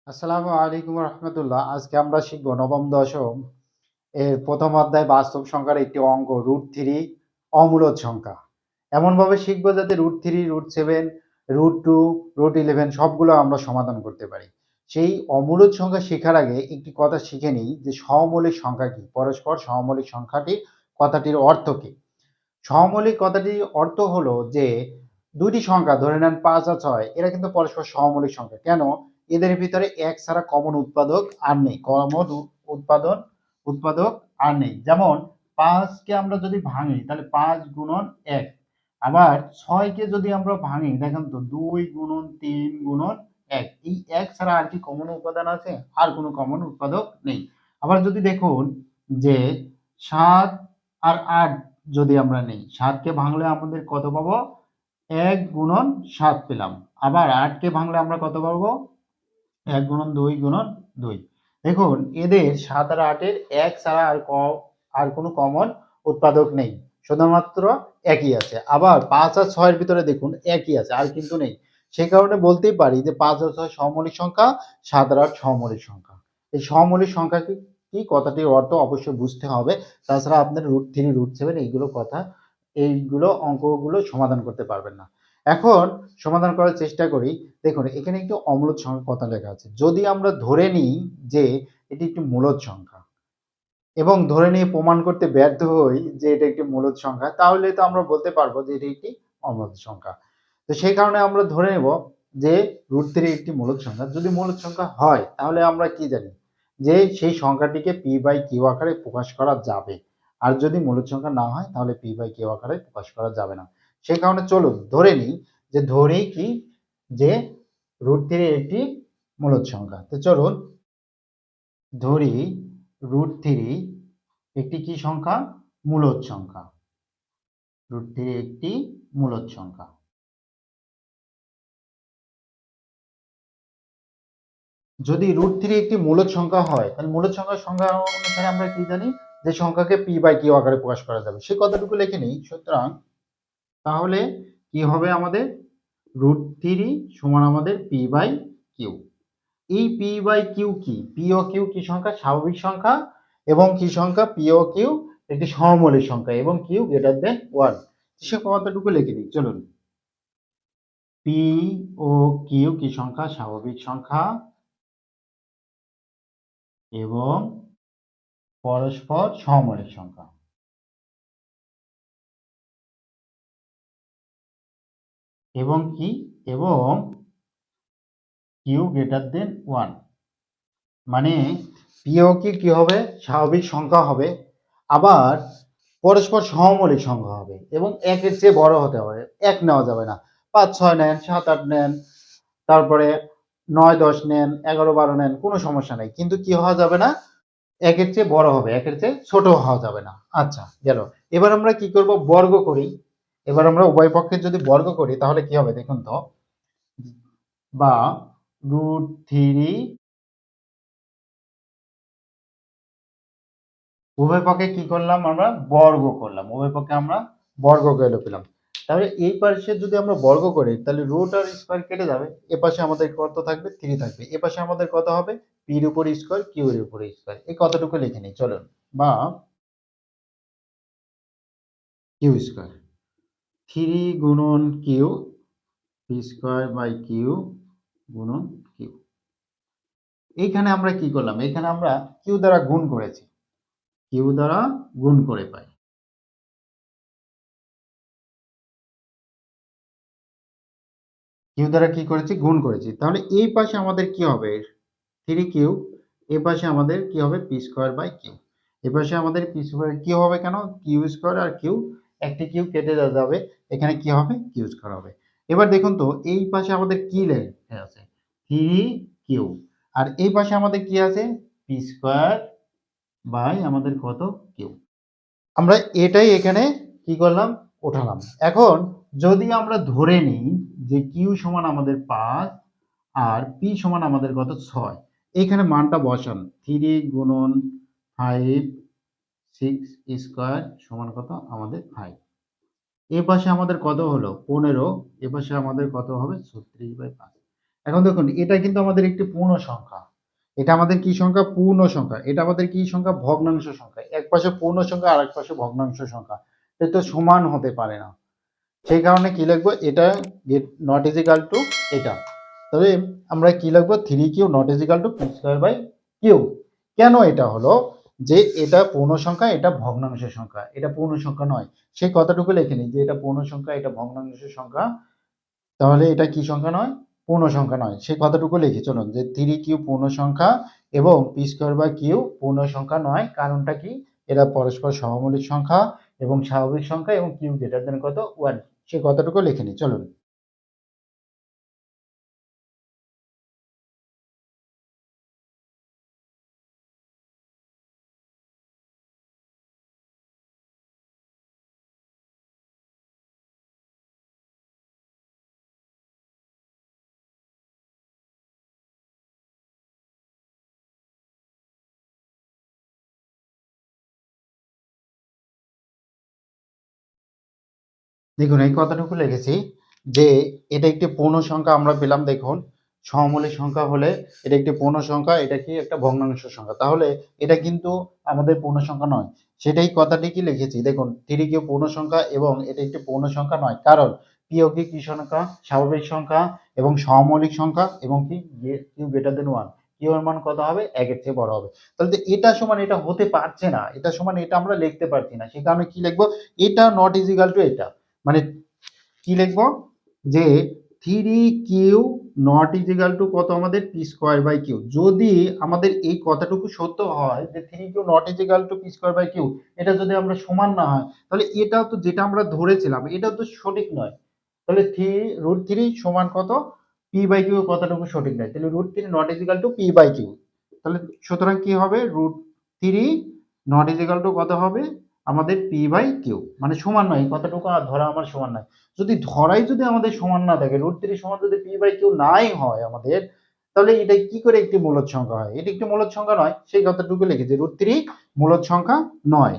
আসসালামু আলাইকুম রহমতুল্লাহ। আজকে আমরা শিখব নবম দশম এর প্রথম অধ্যায় বাস্তব সংখ্যার একটি অঙ্ক √3 অমূলদ সংখ্যা। এমনভাবে শিখব যাতে √3, √7, √2, √11 সবগুলো আমরা সমাধান করতে পারি। সেই অমূলদ সংখ্যা শেখার আগে একটি কথা শিখে নিই যে সহমৌলিক সংখ্যা কি, পরস্পর সহমৌলিক সংখ্যাটির কথাটির অর্থ কি। সহমৌলিক কথাটির অর্থ হলো যে দুটি সংখ্যা ধরে নেন ৫ আর ৬ এরা কিন্তু পরস্পর সহমৌলিক সংখ্যা। কেন? এদের ভিতরে ১ ছাড়া কমন উৎপাদক আর নেই। উৎপাদক আর নেই। যেমন ৫ কে আমরা যদি ভাঙি তাহলে ৫ গুণন ১। আবার ৬ কে যদি আমরা ভাঙি দেখেন তো ২ গুণন ৩ গুণন ১। এই ১ ছাড়া আর কি কমন উপাদান আছে? আর কোনো কমন উৎপাদক নেই। আবার যদি দেখুন যে ৭ আর ৮ যদি আমরা নেই, ৭ কে ভাঙলে আমাদের কত পাবো? ১ গুণন ৭ পেলাম। আবার ৮ কে ভাঙলে আমরা কত পাবো? ১ গুণন ২ গুণন ২। দেখুন এদের ৭ আর ৮ এর ১ ছাড়া আর কোনো কমন উৎপাদক নেই। শুধুমাত্র একই আছে। আবার ৫ আর ৬ এর ভিতরে দেখুন একই আছে, আর কিন্তু নেই। সে কারণে বলতেই পারি যে ৫ আর ৬ সহমৌলিক সংখ্যা, ৭ আর ৮ সহমৌলিক সংখ্যা। এই সহমৌলিক সংখ্যা কি কথাটির অর্থ অবশ্যই বুঝতে হবে। তাছাড়া আপনার √3, √7 এইগুলো অঙ্কগুলো সমাধান করতে পারবেন না। এখন সমাধান করার চেষ্টা করি। দেখুন এখানে একটি অম্লদ সংখ্যার কথা লেখা আছে। যদি আমরা ধরে নিই যে এটি একটি মূলদ সংখ্যা এবং ধরে নিয়ে প্রমাণ করতে ব্যর্থ হই যে এটা একটি মূলদ সংখ্যা, তাহলে তো আমরা বলতে পারবো যে এটি একটি অম্লদ সংখ্যা। তো সেই কারণে আমরা ধরে নেব যে √3 একটি মূলদ সংখ্যা। যদি মূলদ সংখ্যা হয় তাহলে আমরা কি জানি যে সেই সংখ্যাটিকে p/q আকারে প্রকাশ করা যাবে। আর যদি মূলদ সংখ্যা না হয় তাহলে p/q আকারে প্রকাশ করা যাবে না। সেই কারণে চলুন ধরে নিই যে √3 একটি মূলদ সংখ্যা। তো চলুন ধরি √3 একটি কি সংখ্যা? মূলদ সংখ্যা। √3 একটি মূলদ সংখ্যা। যদি √3 একটি মূলদ সংখ্যা হয় তাহলে মূলদ সংখ্যার সংজ্ঞা অনুসারে আমরা কি জানি যে সংখ্যাকে p/q আকারে প্রকাশ করা যাবে। সে কথাটুকু লিখে নিই। সুতরাং তাহলে কি হবে আমাদের? √3 সমান আমাদের p/q। এই p/q কি? p ও q কি সংখ্যা? স্বাভাবিক সংখ্যা। এবং কি সংখ্যা? p ও q একটি সহমৌলিক সংখ্যা এবং q greater than 1। সে কথাটুকু লিখে দিই। চলুন p ও q কি সংখ্যা? স্বাভাবিক সংখ্যা এবং পরস্পর সহমৌলিক সংখ্যা। এবং কি? এবং q greater than 1। মানে p ও q কি হবে? স্বাভাবিক সংখ্যা হবে। আবার পরস্পর সহমৌলিক সংখ্যা হবে এবং ১ এর চেয়ে বড় হতে হবে। ১ নেওয়া যাবে না। ৫, ৬ নেন, ৭, ৮ নেন, তারপরে ৯, ১০ নেন, ১১, ১২ নেন, কোনো সমস্যা নাই। কিন্তু কি হওয়া যাবে না? ১ এর চেয়ে বড় হবে, ১ এর চেয়ে ছোট হওয়া যাবে না। আচ্ছা, গেল। এবার আমরা কি করব? বর্গ করি। এবার আমরা উভয় পক্ষের যদি বর্গ করি তাহলে কি হবে দেখুন তো? বা √3 উভয় পক্ষে কি করলাম? আমরা বর্গ করলাম। উভয় পক্ষে আমরা বর্গ করে পেলাম। তাহলে এই পাশে যদি আমরা বর্গ করি তাহলে রুট আর স্কয়ার কেটে যাবে। এপাশে আমাদের কত থাকবে? 3 থাকবে। এপাশে আমাদের কত হবে? p এর উপর স্কয়ার, q এর উপর স্কয়ার। এই কথাটুকু লিখে নিই চলুন। বা q স্কয়ার। 3 গুণন q, p square by q গুণন q। এইখানে আমরা কি করলাম? এখানে আমরা q দ্বারা গুণ করেছি। q দ্বারা গুণ করে পাই। কিউ দ্বারা কি করেছি? গুণ করেছি। তাহলে এই পাশে আমাদের কি হবে? 3 কিউ। এই পাশে আমাদের কি হবে? P square by Q. এই পাশে আমাদের পি স্কয়ার কিউ হবে কেন? কিউ স্কয়ার আর কিউ, একটি কিউ কেটে যাবে। এখানে কি হবে? কিউ স্কয়ার হবে। এবার দেখুন তো এই পাশে আমাদের কি লেখা আছে? 3 কিউ। আর এই পাশে আমাদের কি আছে? পি স্কয়ার বাই আমাদের কত? কিউ। আমরা এটাই এখানে কি করলাম? উঠালাম। এখন যদি আমরা ধরে নিই যে কিউ সমান আমাদের ৫ আর পি সমান আমাদের কত? ৬। এইখানে মানটা বসান। 3 গুণন 5 6 স্কয়ার সমান কত? আমাদের 5। এ পাশে আমাদের কত হলো? 15। এ পাশে আমাদের কত হবে? 36/5। এখন দেখুন এটা কিন্তু আমাদের একটি পূর্ণ সংখ্যা, এটা আমাদের কি সংখ্যা? পূর্ণ সংখ্যা। এটা আমাদের কি সংখ্যা? ভগ্নাংশ সংখ্যা। এক পাশে পূর্ণ সংখ্যা আর এক পাশে ভগ্নাংশ সংখ্যা, এটা তো সমান হতে পারে না। সেই কারণে কি লিখবো? এটা নট ইজ ইকাল টু এটা। তবে আমরা কি লিখবো? 3q naught is equal to p square by Q. কেন এটা হলো? যে এটা পূর্ণ সংখ্যা, এটা ভগ্নাংশ সংখ্যা, এটা পূর্ণ সংখ্যা নয়। সেই কথাটুকু লিখে নিই যে এটা পূর্ণ সংখ্যা, এটা ভগ্নাংশ সংখ্যা, তাহলে এটা কি সংখ্যা নয়? পূর্ণ সংখ্যা নয়। সেই কথাটুকু লিখি চলুন, যে 3q পূর্ণ সংখ্যা এবং p স্কয়ার বাই কিউ পূর্ণ সংখ্যা নয়। কারণটা কি? এরা পরস্পর সহমৌলিক সংখ্যা এবং স্বাভাবিক সংখ্যা এবং কিউ গ্রেটার দেন কত? 1। সেই কথাটুকু লিখে নিই চলুন। দেখুন এই কথাটুকু লিখেছি যে এটা একটি পূর্ণ সংখ্যা আমরা পেলাম। দেখুন সহমৌলিক সংখ্যা হলে এটা একটি পূর্ণ সংখ্যা, এটা কি একটা ভগ্নাংশ সংখ্যা, তাহলে এটা কিন্তু আমাদের পূর্ণ সংখ্যা নয়। সেটাই কথাটি কি লিখেছি। দেখুন 3q পূর্ণ সংখ্যা এবং এটা একটি পূর্ণ সংখ্যা নয়, কারণ p ও কি সংখ্যা? স্বাভাবিক সংখ্যা এবং সহমৌলিক সংখ্যা এবং কি কিউ গ্রেটার দেন 1। কিউ এর মান কত হবে? 1 এর চেয়ে বড় হবে। তাহলে তো এটা সমান এটা হতে পারছে না, এটা সমান এটা আমরা লিখতে পারছি না। সেই কারণে কি লিখবো? এটা নট ইজ ইকাল টু এটা, মানে কি লিখবো? যে 3q naught is equal two কত? আমাদের p স্কয়ার বাই কিউ। যদি আমাদের এই কথাটুকু সত্য হয় যে 3q naught is equal to p square by Q, এটা যদি আমরা সমান না হয়, তাহলে এটাও তো যেটা আমরা ধরেছিলাম এটাও তো সঠিক নয়। তাহলে √3 সমান কত? p বাই কিউ কথাটুকু সঠিক নয়, তাহলে √3 naught is equal to p by Q. তাহলে সুতরাং কি হবে? √3 নট ইজ ইকাল টু কত হবে? আমাদের p বাই কিউ, মানে সমান নয়। এই কথাটুকু আর ধরা আমার সমান নয়। যদি ধরাই যদি আমাদের সমান না থাকে, √3 সমান যদি p বাই কিউ নাই হয় আমাদের, তাহলে এটা কি করে একটি মূলদ সংখ্যা হয়? এটা একটি মূলদ সংখ্যা নয়। সেই কথাটুকু লিখেছি, √3 মূলদ সংখ্যা নয়।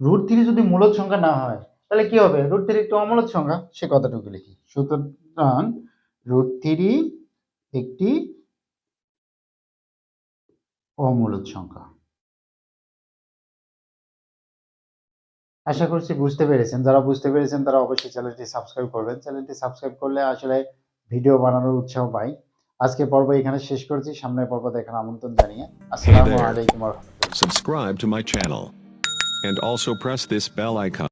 √3 যদি মূলদ সংখ্যা না হয় তাহলে কি হবে? √3 একটি অমূলদ সংখ্যা, সে কথাটুকু লিখি। সুতরাং √3 একটি অমূলদ সংখ্যা। আশা করছি বুঝতে পেরেছেন। যারা বুঝতে পেরেছেন তারা অবশ্যই চ্যানেলটি সাবস্ক্রাইব করবেন। চ্যানেলটি সাবস্ক্রাইব করলে আসলে ভিডিও বানানোর উৎসাহ পাই। আজকের পর্ব এখানে শেষ করছি। সামনের পর্ব দেখার আমন্ত্রণ জানিয়ে Hey আসসালামু there. আলাইকুম ওয়া রাহমাতুল্লাহ। Subscribe to my channel and also press this bell icon.